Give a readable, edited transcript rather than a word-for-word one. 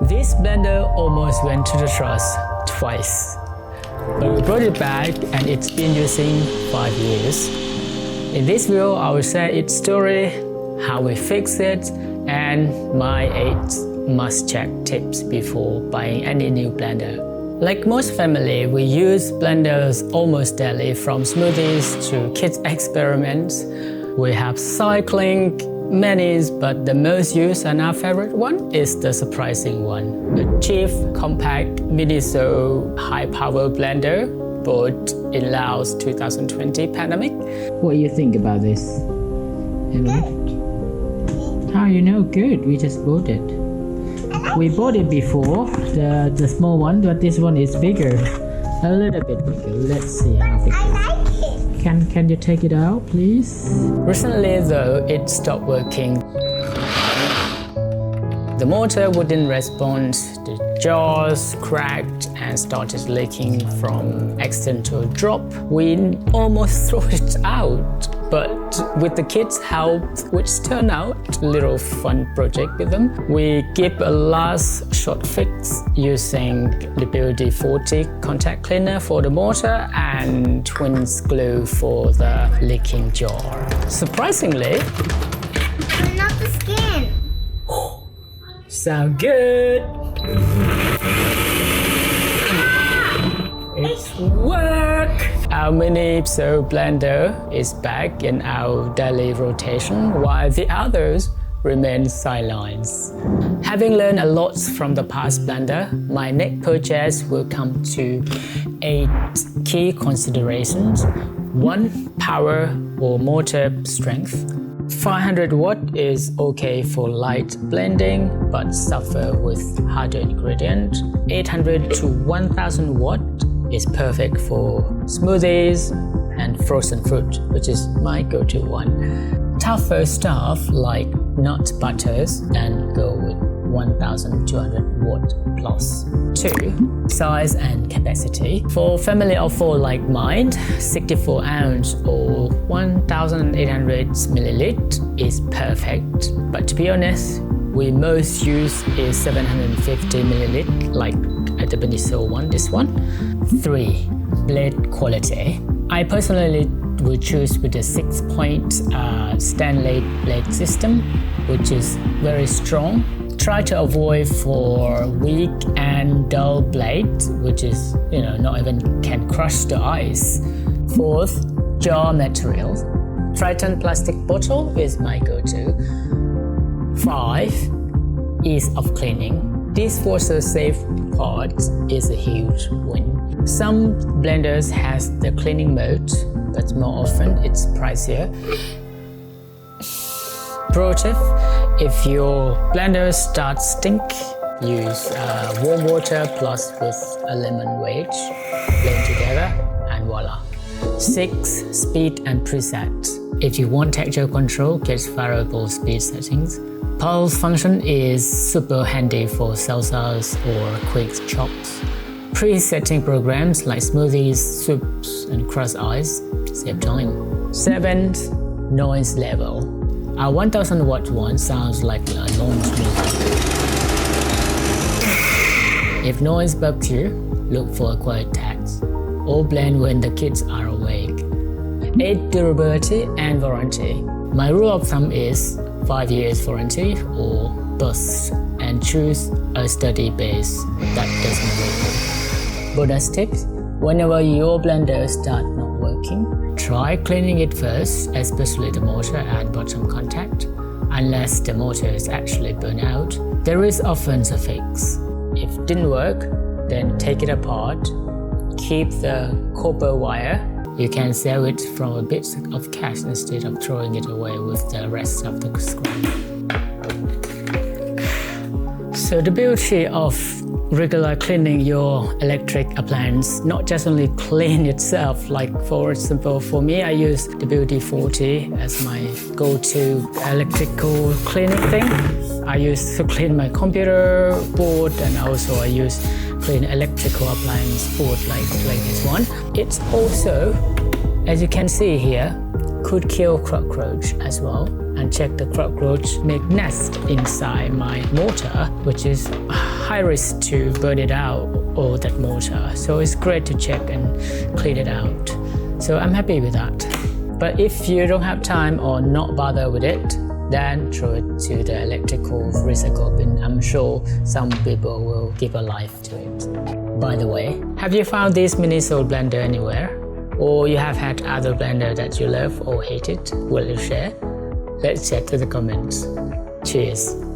This blender almost went to the trash twice. But we brought it back and it's been using 5 years. In this video, I will share its story, how we fix it, and my 8 must-check tips before buying any new blender. Like most family, we use blenders almost daily, from smoothies to kids' experiments. We have cycling, minis, but the most used and our favorite one is the surprising one. The Chief Compact Miniso High Power Blender, bought in Laos 2020 pandemic. What do you think about this, Emily? Good. How you know? Good, we just bought it. We bought it before, the small one, but this one is bigger. A little bit bigger. Let's see how big. I like it. Can you take it out, please? Recently though, it stopped working. The motor wouldn't respond, the jaws cracked and started leaking from accidental drop. We almost threw it out, but with the kids' help, which turned out a little fun project with them, we give a last short fix using the WD-40 contact cleaner for the motor and twins glue for the leaking jar. Surprisingly, But not the skin. sound good. It's work. Our mini Pso blender is back in our daily rotation, while the others remain sidelines. Having learned a lot from the past blender, my next purchase will come to 8 key considerations. 1. Power or motor strength. 500 watt is okay for light blending, but suffer with harder ingredient. 800 to 1000 watt is perfect for smoothies and frozen fruit, which is my go-to one. Tougher stuff like nut butters and go with 1200 watt plus. 2. Size and capacity. For family of 4 like mine, 64 ounce or 1800 milliliter is perfect. But to be honest, we most use is 750 milliliter, like at the Miniso one, this one. 3. Blade quality. I personally would choose with the 6-point Stanley blade system, which is very strong. Try to avoid for weak and dull blade, which is, not even can crush the ice. 4th, jar material. Triton plastic bottle is my go-to. 5, ease of cleaning. This water-safe part is a huge win. Some blenders has the cleaning mode, but more often it's pricier. Pro tip: if your blender starts stink, use warm water plus with a lemon wedge, blend together, and voila. 6. Speed and preset. If you want texture control, get variable speed settings. Pulse function is super handy for salsas or quick chops. Pre-setting programs like smoothies, soups, and crushed ice save time. 7th, noise level. Our 1000 watt one sounds like a long smoothie. If noise bugs you, look for a quiet text or blend when the kids are awake. 8. Durability and warranty. My rule of thumb is 5 years warranty or bust, and choose a sturdy base that doesn't break. Bonus tips: whenever your blender starts not working, try cleaning it first, especially the motor and bottom contact. Unless the motor is actually burnt out, there is often a fix. If it didn't work, then take it apart. Keep the copper wire. You can sell it from a bit of cash instead of throwing it away with the rest of the scrap. So the beauty of regular cleaning your electric appliance, not just only clean itself, like for example, for me, I use the WD-40 as my go-to electrical cleaning thing. I use to clean my computer board, and also I use clean electrical appliance board like this one. It's also, as you can see here, could kill cockroach as well. and check the cockroach make nest inside my mortar, which is high risk to burn it out or that mortar. So it's great to check and clean it out. So I'm happy with that. But if you don't have time or not bother with it, then throw it to the electrical recycle bin. I'm sure some people will give a life to it. By the way, have you found this Miniso blender anywhere? Or you have had other blender that you love or hated? Will you share? Let's chat in the comments. Cheers!